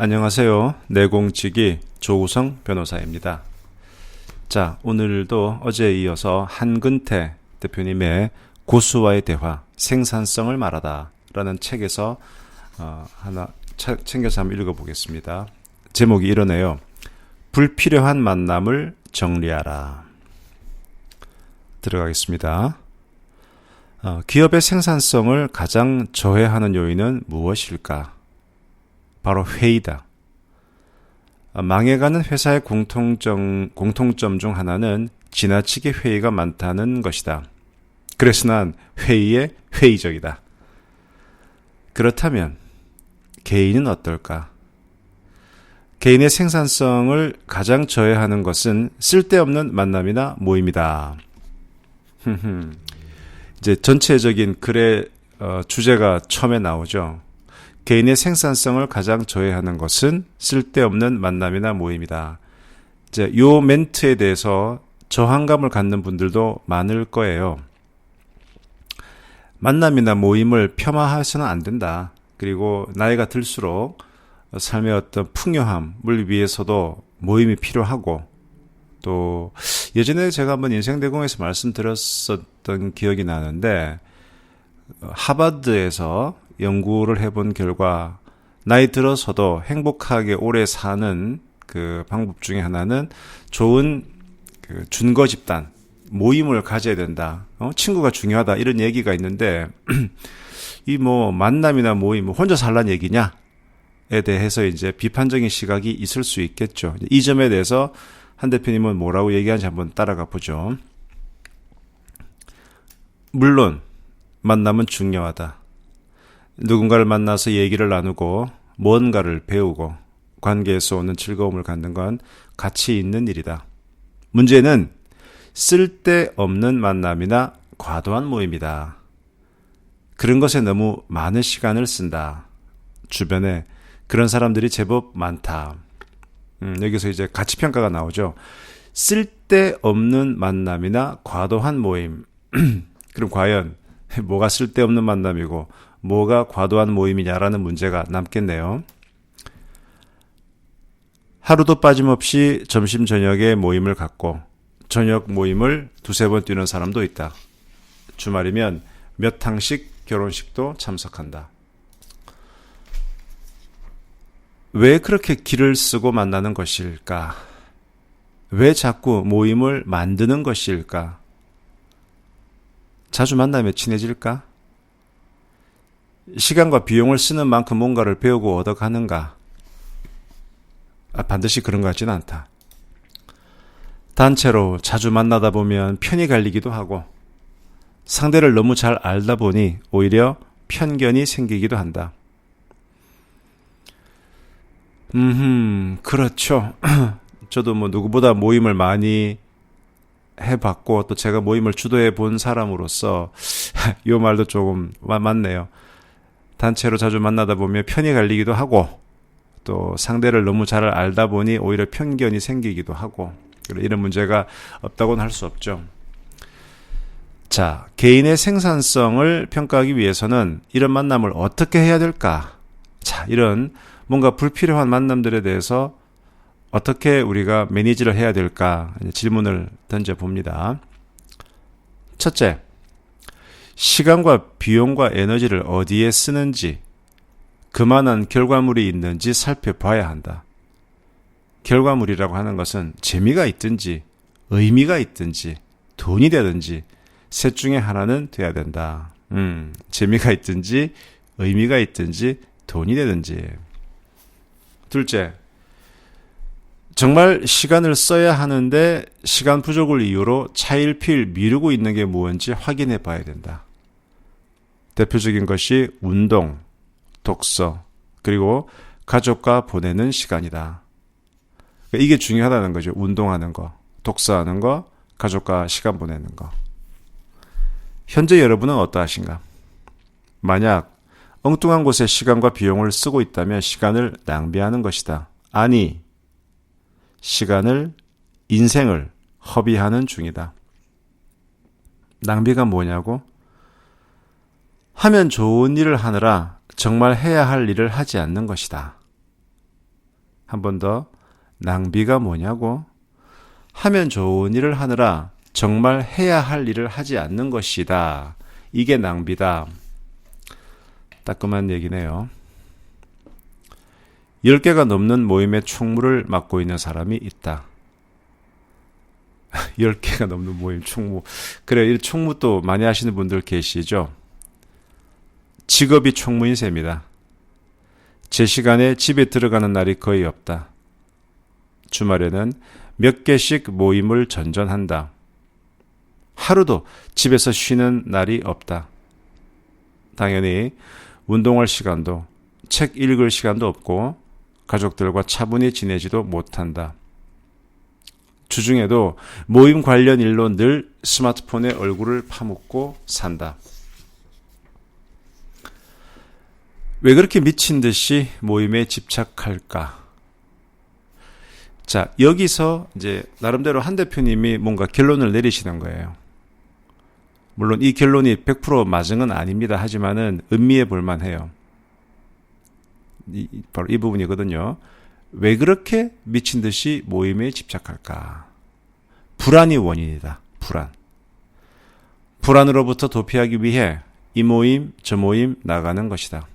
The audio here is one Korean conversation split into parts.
안녕하세요. 내공치기 조우성 변호사입니다. 자, 오늘도 어제에 이어서 한근태 대표님의 고수와의 대화, 생산성을 말하다 라는 책에서 하나 챙겨서 한번 읽어보겠습니다. 제목이 이러네요. 불필요한 만남을 정리하라. 들어가겠습니다. 기업의 생산성을 가장 저해하는 요인은 무엇일까? 바로 회의다. 망해가는 회사의 공통점 중 하나는 지나치게 회의가 많다는 것이다. 그래서 난 회의에 회의적이다. 그렇다면 개인은 어떨까? 개인의 생산성을 가장 저해하는 것은 쓸데없는 만남이나 모임이다. 이제 전체적인 글의 주제가 처음에 나오죠. 개인의 생산성을 가장 저해하는 것은 쓸데없는 만남이나 모임이다. 이제 요 멘트에 대해서 저항감을 갖는 분들도 많을 거예요. 만남이나 모임을 폄하해서는 안 된다. 그리고 나이가 들수록 삶의 어떤 풍요함을 위해서도 모임이 필요하고, 또 예전에 제가 한번 인생대공에서 말씀드렸었던 기억이 나는데, 하버드에서 연구를 해본 결과 나이 들어서도 행복하게 오래 사는 그 방법 중에 하나는 좋은 그 준거 집단, 모임을 가져야 된다. 친구가 중요하다. 이런 얘기가 있는데 이 만남이나 모임, 혼자 살란 얘기냐에 대해서 이제 비판적인 시각이 있을 수 있겠죠. 이 점에 대해서 한 대표님은 뭐라고 얘기하는지 한번 따라가 보죠. 물론 만남은 중요하다. 누군가를 만나서 얘기를 나누고 뭔가를 배우고 관계에서 오는 즐거움을 갖는 건 가치 있는 일이다. 문제는 쓸데없는 만남이나 과도한 모임이다. 그런 것에 너무 많은 시간을 쓴다. 주변에 그런 사람들이 제법 많다. 여기서 이제 가치평가가 나오죠. 쓸데없는 만남이나 과도한 모임. 그럼 과연 뭐가 쓸데없는 만남이고 뭐가 과도한 모임이냐라는 문제가 남겠네요. 하루도 빠짐없이 점심 저녁에 모임을 갖고 저녁 모임을 두세 번 뛰는 사람도 있다. 주말이면 몇 탕씩 결혼식도 참석한다. 왜 그렇게 기를 쓰고 만나는 것일까? 왜 자꾸 모임을 만드는 것일까? 자주 만나면 친해질까? 시간과 비용을 쓰는 만큼 뭔가를 배우고 얻어가는가? 반드시 그런 것 같지는 않다. 단체로 자주 만나다 보면 편이 갈리기도 하고 상대를 너무 잘 알다 보니 오히려 편견이 생기기도 한다. 그렇죠. 저도 누구보다 모임을 많이 해봤고 또 제가 모임을 주도해 본 사람으로서 이 말도 조금 맞네요. 단체로 자주 만나다 보면 편이 갈리기도 하고 또 상대를 너무 잘 알다 보니 오히려 편견이 생기기도 하고 이런 문제가 없다고는 할 수 없죠. 자, 개인의 생산성을 평가하기 위해서는 이런 만남을 어떻게 해야 될까? 자, 이런 뭔가 불필요한 만남들에 대해서 어떻게 우리가 매니지를 해야 될까? 질문을 던져봅니다. 첫째, 시간과 비용과 에너지를 어디에 쓰는지, 그만한 결과물이 있는지 살펴봐야 한다. 결과물이라고 하는 것은 재미가 있든지, 의미가 있든지, 돈이 되든지, 셋 중에 하나는 돼야 된다. 재미가 있든지, 의미가 있든지, 돈이 되든지. 둘째, 정말 시간을 써야 하는데 시간 부족을 이유로 차일피일 미루고 있는 게 무엇인지 확인해 봐야 된다. 대표적인 것이 운동, 독서, 그리고 가족과 보내는 시간이다. 이게 중요하다는 거죠. 운동하는 거, 독서하는 거, 가족과 시간 보내는 거. 현재 여러분은 어떠하신가? 만약 엉뚱한 곳에 시간과 비용을 쓰고 있다면 시간을 낭비하는 것이다. 아니, 시간을, 인생을 허비하는 중이다. 낭비가 뭐냐고? 하면 좋은 일을 하느라 정말 해야 할 일을 하지 않는 것이다. 한 번 더. 낭비가 뭐냐고? 하면 좋은 일을 하느라 정말 해야 할 일을 하지 않는 것이다. 이게 낭비다. 따끔한 얘기네요. 10개가 넘는 모임의 총무를 맡고 있는 사람이 있다. 10개가 넘는 모임 총무. 그래, 이 총무 또 많이 하시는 분들 계시죠? 직업이 총무인 셈이다. 제 시간에 집에 들어가는 날이 거의 없다. 주말에는 몇 개씩 모임을 전전한다. 하루도 집에서 쉬는 날이 없다. 당연히 운동할 시간도, 책 읽을 시간도 없고 가족들과 차분히 지내지도 못한다. 주중에도 모임 관련 일로 늘 스마트폰에 얼굴을 파묻고 산다. 왜 그렇게 미친 듯이 모임에 집착할까? 자, 여기서 이제 나름대로 한 대표님이 뭔가 결론을 내리시는 거예요. 물론 이 결론이 100% 맞은 건 아닙니다. 하지만은 음미해 볼 만해요. 바로 이 부분이거든요. 왜 그렇게 미친 듯이 모임에 집착할까? 불안이 원인이다. 불안. 불안으로부터 도피하기 위해 이 모임, 저 모임 나가는 것이다.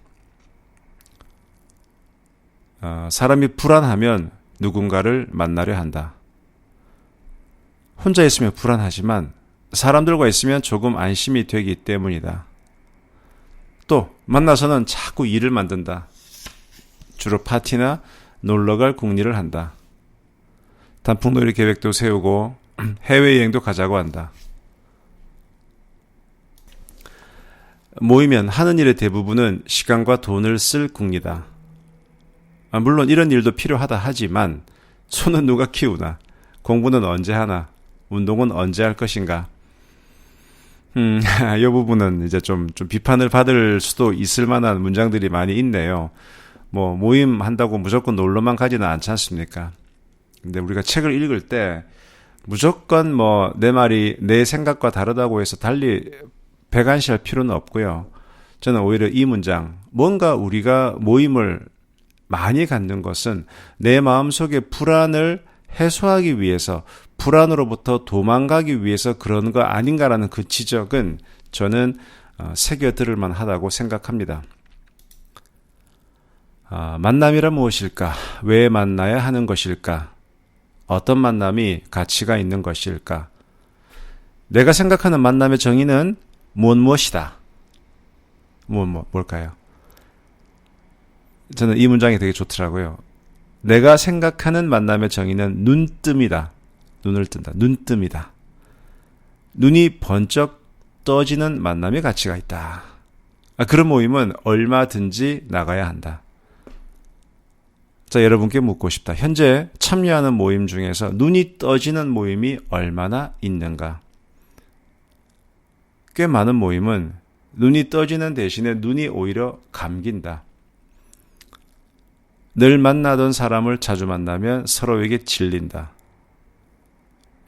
사람이 불안하면 누군가를 만나려 한다. 혼자 있으면 불안하지만 사람들과 있으면 조금 안심이 되기 때문이다. 또 만나서는 자꾸 일을 만든다. 주로 파티나 놀러갈 궁리를 한다. 단풍놀이 계획도 세우고 해외여행도 가자고 한다. 모이면 하는 일의 대부분은 시간과 돈을 쓸 궁리다. 물론 이런 일도 필요하다 하지만 손은 누가 키우나? 공부는 언제 하나? 운동은 언제 할 것인가? 이 부분은 이제 좀 비판을 받을 수도 있을 만한 문장들이 많이 있네요. 뭐 모임 한다고 무조건 놀러만 가지는 않지 않습니까? 근데 우리가 책을 읽을 때 무조건 뭐 내 말이 내 생각과 다르다고 해서 달리 배관시할 필요는 없고요. 저는 오히려 이 문장, 뭔가 우리가 모임을 많이 갖는 것은 내 마음속의 불안을 해소하기 위해서, 불안으로부터 도망가기 위해서 그런 거 아닌가라는 그 지적은 저는 새겨들을 만하다고 생각합니다. 만남이란 무엇일까? 왜 만나야 하는 것일까? 어떤 만남이 가치가 있는 것일까? 내가 생각하는 만남의 정의는 무엇이다? 뭘까요? 저는 이 문장이 되게 좋더라고요. 내가 생각하는 만남의 정의는 눈뜸이다. 눈을 뜬다. 눈뜸이다. 눈이 번쩍 떠지는 만남의 가치가 있다. 그런 모임은 얼마든지 나가야 한다. 자, 여러분께 묻고 싶다. 현재 참여하는 모임 중에서 눈이 떠지는 모임이 얼마나 있는가? 꽤 많은 모임은 눈이 떠지는 대신에 눈이 오히려 감긴다. 늘 만나던 사람을 자주 만나면 서로에게 질린다.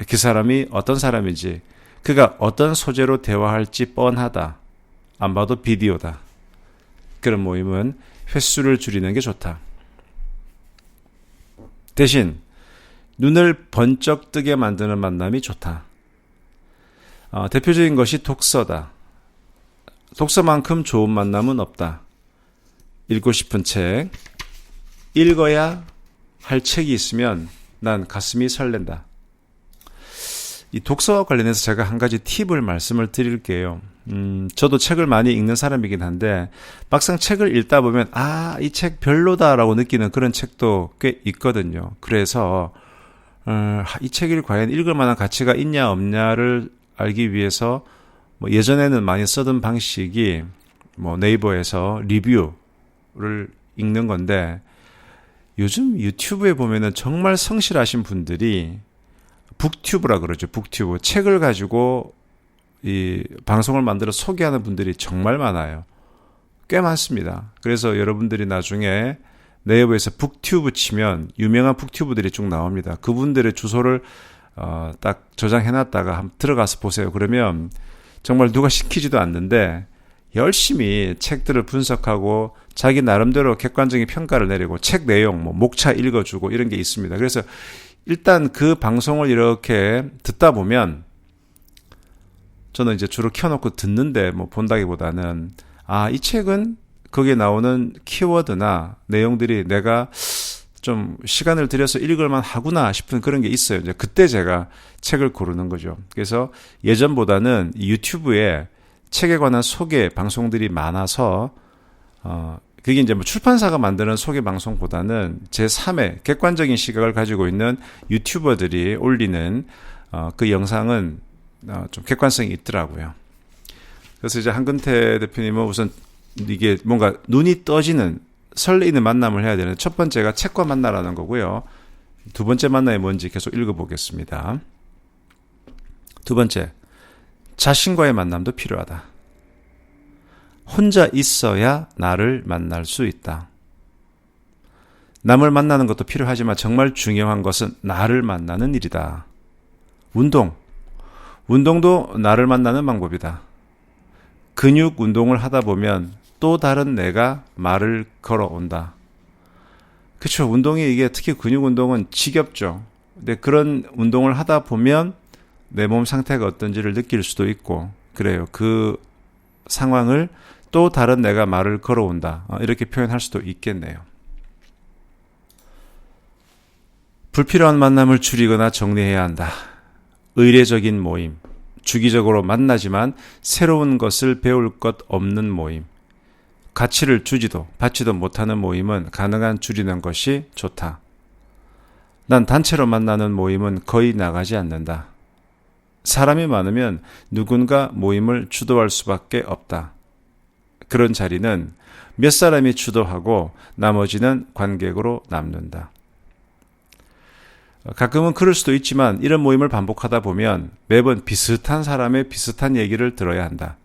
그 사람이 어떤 사람인지, 그가 어떤 소재로 대화할지 뻔하다. 안 봐도 비디오다. 그런 모임은 횟수를 줄이는 게 좋다. 대신 눈을 번쩍 뜨게 만드는 만남이 좋다. 대표적인 것이 독서다. 독서만큼 좋은 만남은 없다. 읽고 싶은 책, 읽어야 할 책이 있으면 난 가슴이 설렌다. 이 독서와 관련해서 제가 한 가지 팁을 말씀을 드릴게요. 저도 책을 많이 읽는 사람이긴 한데 막상 책을 읽다 보면 이 책 별로다라고 느끼는 그런 책도 꽤 있거든요. 그래서 이 책이 과연 읽을 만한 가치가 있냐 없냐를 알기 위해서 예전에는 많이 쓰던 방식이 네이버에서 리뷰를 읽는 건데 요즘 유튜브에 보면은 정말 성실하신 분들이 북튜브라 그러죠. 북튜브. 책을 가지고 이 방송을 만들어 소개하는 분들이 정말 많아요. 꽤 많습니다. 그래서 여러분들이 나중에 네이버에서 북튜브 치면 유명한 북튜브들이 쭉 나옵니다. 그분들의 주소를 딱 저장해놨다가 한번 들어가서 보세요. 그러면 정말 누가 시키지도 않는데 열심히 책들을 분석하고 자기 나름대로 객관적인 평가를 내리고 책 내용, 목차 읽어주고 이런 게 있습니다. 그래서 일단 그 방송을 이렇게 듣다 보면 저는 이제 주로 켜놓고 듣는데 본다기보다는 이 책은 거기에 나오는 키워드나 내용들이 내가 좀 시간을 들여서 읽을만 하구나 싶은 그런 게 있어요. 이제 그때 제가 책을 고르는 거죠. 그래서 예전보다는 유튜브에 책에 관한 소개 방송들이 많아서 그게 이제 출판사가 만드는 소개 방송보다는 제3의 객관적인 시각을 가지고 있는 유튜버들이 올리는 그 영상은 좀 객관성이 있더라고요. 그래서 이제 한근태 대표님은 우선 이게 뭔가 눈이 떠지는 설레이는 만남을 해야 되는데 첫 번째가 책과 만나라는 거고요. 두 번째 만남이 뭔지 계속 읽어보겠습니다. 두 번째, 자신과의 만남도 필요하다. 혼자 있어야 나를 만날 수 있다. 남을 만나는 것도 필요하지만 정말 중요한 것은 나를 만나는 일이다. 운동도 나를 만나는 방법이다. 근육 운동을 하다 보면 또 다른 내가 말을 걸어온다. 그렇죠. 운동이 이게 특히 근육 운동은 지겹죠. 근데 그런 운동을 하다 보면 내 몸 상태가 어떤지를 느낄 수도 있고 그래요. 그 상황을 또 다른 내가 말을 걸어온다. 이렇게 표현할 수도 있겠네요. 불필요한 만남을 줄이거나 정리해야 한다. 의례적인 모임, 주기적으로 만나지만 새로운 것을 배울 것 없는 모임, 가치를 주지도 받지도 못하는 모임은 가능한 줄이는 것이 좋다. 난 단체로 만나는 모임은 거의 나가지 않는다. 사람이 많으면 누군가 모임을 주도할 수밖에 없다. 그런 자리는 몇 사람이 주도하고 나머지는 관객으로 남는다. 가끔은 그럴 수도 있지만 이런 모임을 반복하다 보면 매번 비슷한 사람의 비슷한 얘기를 들어야 한다.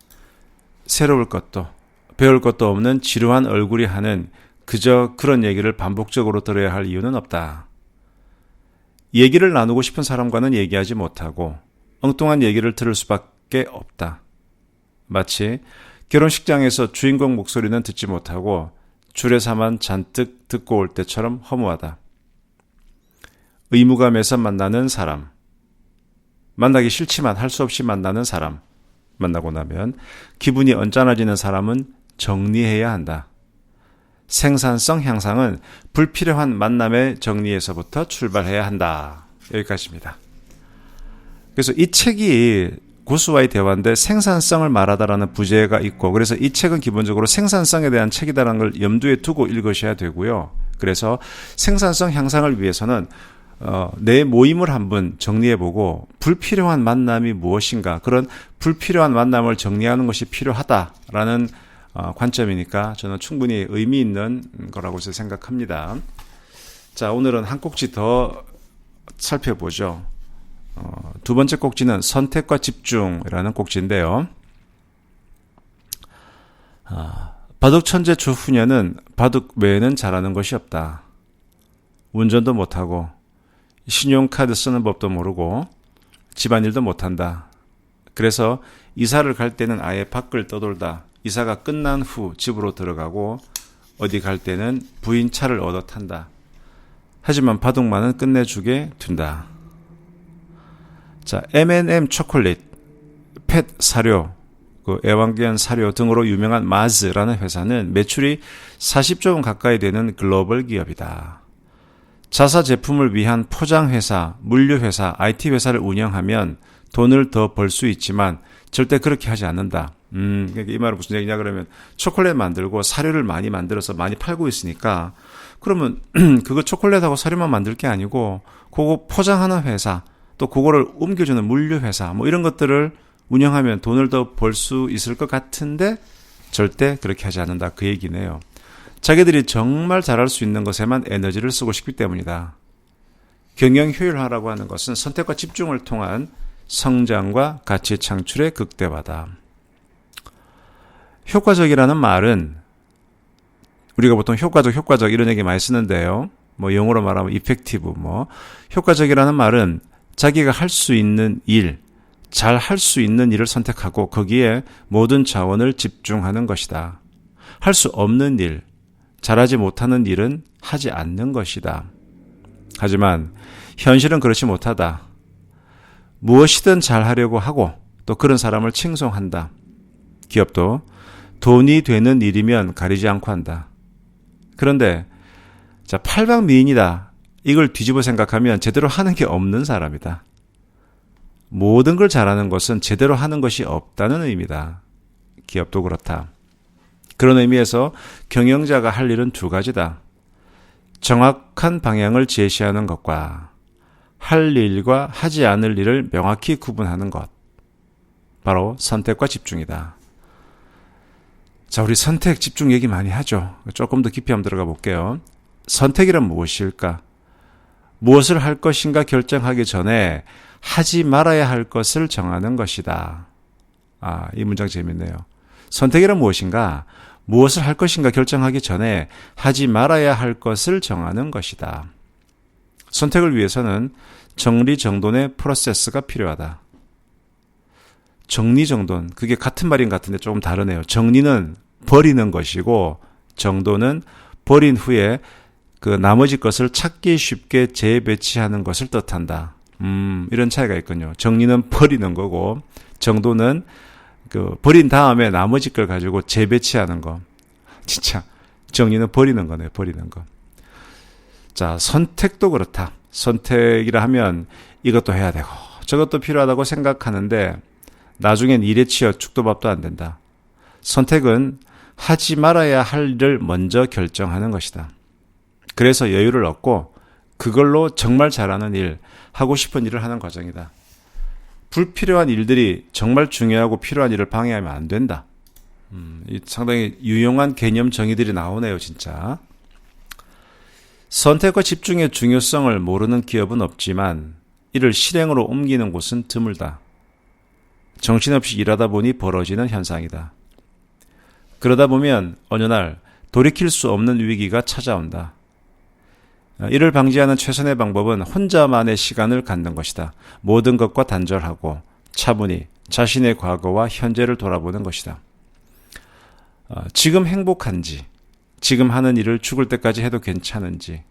새로울 것도 배울 것도 없는 지루한 얼굴이 하는 그저 그런 얘기를 반복적으로 들어야 할 이유는 없다. 얘기를 나누고 싶은 사람과는 얘기하지 못하고 엉뚱한 얘기를 들을 수밖에 없다. 마치 결혼식장에서 주인공 목소리는 듣지 못하고 줄에서만 잔뜩 듣고 올 때처럼 허무하다. 의무감에서 만나는 사람, 만나기 싫지만 할 수 없이 만나는 사람, 만나고 나면 기분이 언짢아지는 사람은 정리해야 한다. 생산성 향상은 불필요한 만남의 정리에서부터 출발해야 한다. 여기까지입니다. 그래서 이 책이 고수와의 대화인데 생산성을 말하다라는 부제가 있고 그래서 이 책은 기본적으로 생산성에 대한 책이다라는 걸 염두에 두고 읽으셔야 되고요. 그래서 생산성 향상을 위해서는 내 모임을 한번 정리해보고 불필요한 만남이 무엇인가 그런 불필요한 만남을 정리하는 것이 필요하다라는 관점이니까 저는 충분히 의미 있는 거라고 생각합니다. 자, 오늘은 한 꼭지 더 살펴보죠. 두 번째 꼭지는 선택과 집중이라는 꼭지인데요. 바둑 천재 조훈현은 바둑 외에는 잘하는 것이 없다. 운전도 못하고 신용카드 쓰는 법도 모르고 집안일도 못한다. 그래서 이사를 갈 때는 아예 밖을 떠돌다 이사가 끝난 후 집으로 들어가고 어디 갈 때는 부인 차를 얻어 탄다. 하지만 바둑만은 끝내주게 둔다. 자, M&M 초콜릿, 펫 사료, 애완견 사료 등으로 유명한 마즈라는 회사는 매출이 40조 원 가까이 되는 글로벌 기업이다. 자사 제품을 위한 포장회사, 물류회사, IT회사를 운영하면 돈을 더 벌 수 있지만 절대 그렇게 하지 않는다. 이 말은 무슨 얘기냐 그러면 초콜릿 만들고 사료를 많이 만들어서 많이 팔고 있으니까 그러면 그거 초콜릿하고 사료만 만들 게 아니고 그거 포장하는 회사 또 그거를 옮겨주는 물류회사 이런 것들을 운영하면 돈을 더 벌 수 있을 것 같은데 절대 그렇게 하지 않는다 그 얘기네요. 자기들이 정말 잘할 수 있는 것에만 에너지를 쓰고 싶기 때문이다. 경영 효율화라고 하는 것은 선택과 집중을 통한 성장과 가치 창출의 극대화다. 효과적이라는 말은 우리가 보통 효과적 이런 얘기 많이 쓰는데요. 영어로 말하면 effective 효과적이라는 말은 자기가 할 수 있는 일, 잘 할 수 있는 일을 선택하고 거기에 모든 자원을 집중하는 것이다. 할 수 없는 일, 잘하지 못하는 일은 하지 않는 것이다. 하지만 현실은 그렇지 못하다. 무엇이든 잘하려고 하고 또 그런 사람을 칭송한다. 기업도 돈이 되는 일이면 가리지 않고 한다. 그런데 자, 팔방미인이다. 이걸 뒤집어 생각하면 제대로 하는 게 없는 사람이다. 모든 걸 잘하는 것은 제대로 하는 것이 없다는 의미다. 기업도 그렇다. 그런 의미에서 경영자가 할 일은 두 가지다. 정확한 방향을 제시하는 것과 할 일과 하지 않을 일을 명확히 구분하는 것. 바로 선택과 집중이다. 자, 우리 선택, 집중 얘기 많이 하죠. 조금 더 깊이 한번 들어가 볼게요. 선택이란 무엇일까? 무엇을 할 것인가 결정하기 전에 하지 말아야 할 것을 정하는 것이다. 이 문장 재밌네요. 선택이란 무엇인가? 무엇을 할 것인가 결정하기 전에 하지 말아야 할 것을 정하는 것이다. 선택을 위해서는 정리정돈의 프로세스가 필요하다. 정리정돈, 그게 같은 말인 것 같은데 조금 다르네요. 정리는 버리는 것이고 정돈은 버린 후에 그 나머지 것을 찾기 쉽게 재배치하는 것을 뜻한다. 이런 차이가 있군요. 정리는 버리는 거고 정돈은 그 버린 다음에 나머지 걸 가지고 재배치하는 거. 진짜 정리는 버리는 거네요. 버리는 거. 자, 선택도 그렇다. 선택이라 하면 이것도 해야 되고 저것도 필요하다고 생각하는데 나중엔 일에 치여 죽도 밥도 안 된다. 선택은 하지 말아야 할 일을 먼저 결정하는 것이다. 그래서 여유를 얻고 그걸로 정말 잘하는 일, 하고 싶은 일을 하는 과정이다. 불필요한 일들이 정말 중요하고 필요한 일을 방해하면 안 된다. 상당히 유용한 개념 정의들이 나오네요, 진짜. 선택과 집중의 중요성을 모르는 기업은 없지만 이를 실행으로 옮기는 곳은 드물다. 정신없이 일하다 보니 벌어지는 현상이다. 그러다 보면 어느 날 돌이킬 수 없는 위기가 찾아온다. 이를 방지하는 최선의 방법은 혼자만의 시간을 갖는 것이다. 모든 것과 단절하고 차분히 자신의 과거와 현재를 돌아보는 것이다. 지금 행복한지, 지금 하는 일을 죽을 때까지 해도 괜찮은지,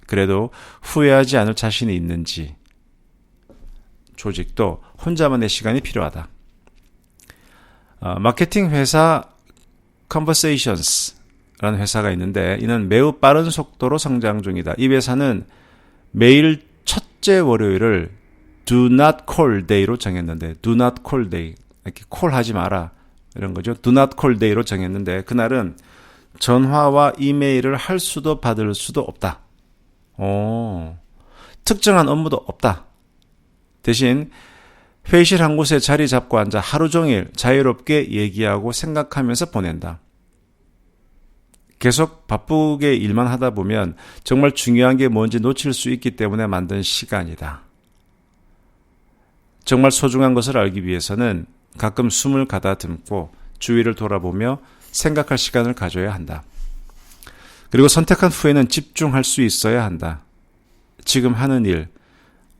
그래도 후회하지 않을 자신이 있는지, 조직도 혼자만의 시간이 필요하다. 마케팅 회사 Conversations 라는 회사가 있는데 이는 매우 빠른 속도로 성장 중이다. 이 회사는 매일 첫째 월요일을 Do not call day로 정했는데 Do not call day, 이렇게 콜하지 마라 이런 거죠. Do not call day로 정했는데 그날은 전화와 이메일을 할 수도 받을 수도 없다. 특정한 업무도 없다. 대신 회의실 한 곳에 자리 잡고 앉아 하루 종일 자유롭게 얘기하고 생각하면서 보낸다. 계속 바쁘게 일만 하다 보면 정말 중요한 게 뭔지 놓칠 수 있기 때문에 만든 시간이다. 정말 소중한 것을 알기 위해서는 가끔 숨을 가다듬고 주위를 돌아보며 생각할 시간을 가져야 한다. 그리고 선택한 후에는 집중할 수 있어야 한다. 지금 하는 일,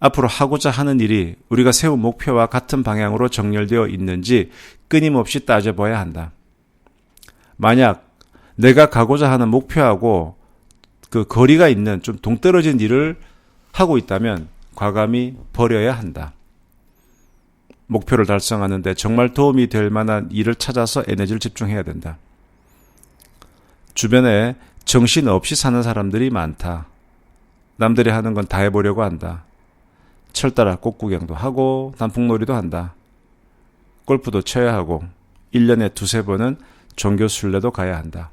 앞으로 하고자 하는 일이 우리가 세운 목표와 같은 방향으로 정렬되어 있는지 끊임없이 따져봐야 한다. 만약 내가 가고자 하는 목표하고 그 거리가 있는 좀 동떨어진 일을 하고 있다면 과감히 버려야 한다. 목표를 달성하는 데 정말 도움이 될 만한 일을 찾아서 에너지를 집중해야 된다. 주변에 정신 없이 사는 사람들이 많다. 남들이 하는 건 다 해보려고 한다. 철 따라 꽃구경도 하고 단풍놀이도 한다. 골프도 쳐야 하고 1년에 2-3번은 종교 순례도 가야 한다.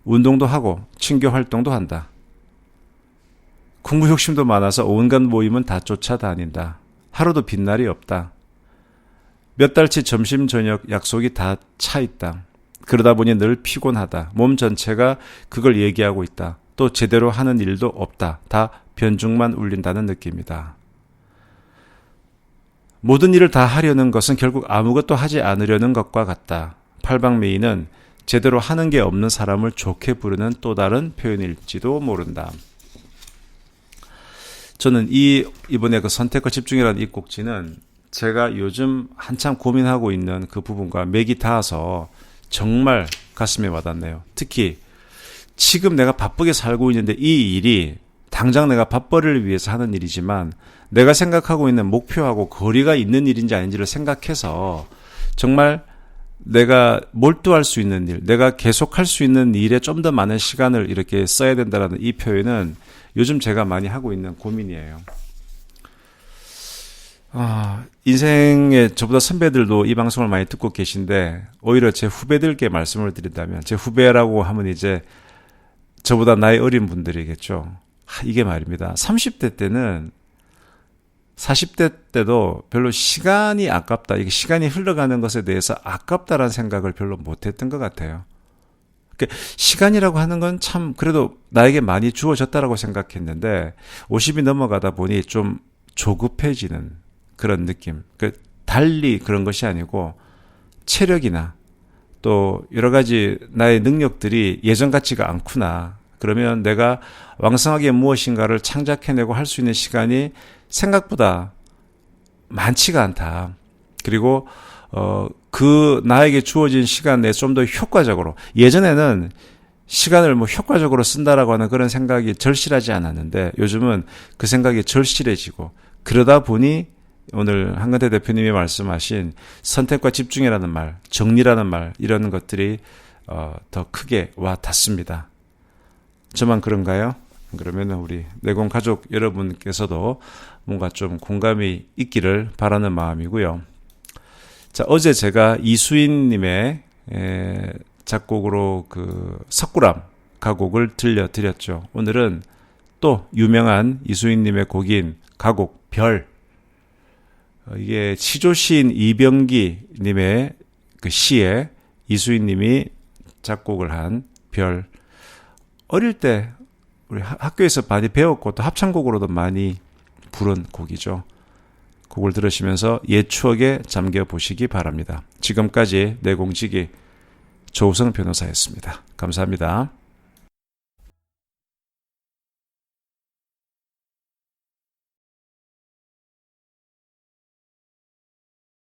운동도 하고 친교 활동도 한다. 공부 욕심도 많아서 온갖 모임은 다 쫓아다닌다. 하루도 빈날이 없다. 몇 달치 점심 저녁 약속이 다 차 있다. 그러다 보니 늘 피곤하다. 몸 전체가 그걸 얘기하고 있다. 또 제대로 하는 일도 없다. 다 변죽만 울린다는 느낌이다. 모든 일을 다 하려는 것은 결국 아무것도 하지 않으려는 것과 같다. 팔방미인은 제대로 하는 게 없는 사람을 좋게 부르는 또 다른 표현일지도 모른다. 저는 이번에 그 선택과 집중이라는 이 꼭지는 제가 요즘 한참 고민하고 있는 그 부분과 맥이 닿아서 정말 가슴에 와닿네요. 특히 지금 내가 바쁘게 살고 있는데 이 일이 당장 내가 밥벌이를 위해서 하는 일이지만 내가 생각하고 있는 목표하고 거리가 있는 일인지 아닌지를 생각해서 정말 내가 몰두할 수 있는 일, 내가 계속할 수 있는 일에 좀 더 많은 시간을 이렇게 써야 된다는 이 표현은 요즘 제가 많이 하고 있는 고민이에요. 인생에 저보다 선배들도 이 방송을 많이 듣고 계신데 오히려 제 후배들께 말씀을 드린다면 제 후배라고 하면 이제 저보다 나이 어린 분들이겠죠. 이게 말입니다. 30대 때는 40대 때도 별로 시간이 아깝다. 이게 시간이 흘러가는 것에 대해서 아깝다라는 생각을 별로 못했던 것 같아요. 그러니까 시간이라고 하는 건 참 그래도 나에게 많이 주어졌다라고 생각했는데 50이 넘어가다 보니 좀 조급해지는 그런 느낌. 달리 그런 것이 아니고 체력이나 또 여러 가지 나의 능력들이 예전 같지가 않구나. 그러면 내가 왕성하게 무엇인가를 창작해내고 할 수 있는 시간이 생각보다 많지가 않다. 그리고 그 나에게 주어진 시간 내에 좀 더 효과적으로, 예전에는 시간을 효과적으로 쓴다라고 하는 그런 생각이 절실하지 않았는데 요즘은 그 생각이 절실해지고, 그러다 보니 오늘 한근태 대표님이 말씀하신 선택과 집중이라는 말, 정리라는 말, 이런 것들이 더 크게 와 닿습니다. 저만 그런가요? 그러면 우리 내공 가족 여러분께서도 뭔가 좀 공감이 있기를 바라는 마음이고요. 자, 어제 제가 이수인님의 작곡으로 그 석굴암 가곡을 들려드렸죠. 오늘은 또 유명한 이수인님의 곡인 가곡 별. 이게 시조시인 이병기님의 그 시에 이수인님이 작곡을 한 별. 어릴 때 우리 학교에서 많이 배웠고 또 합창곡으로도 많이 부른 곡이죠. 곡을 들으시면서 옛 추억에 잠겨 보시기 바랍니다. 지금까지 내공지기 조우성 변호사였습니다. 감사합니다.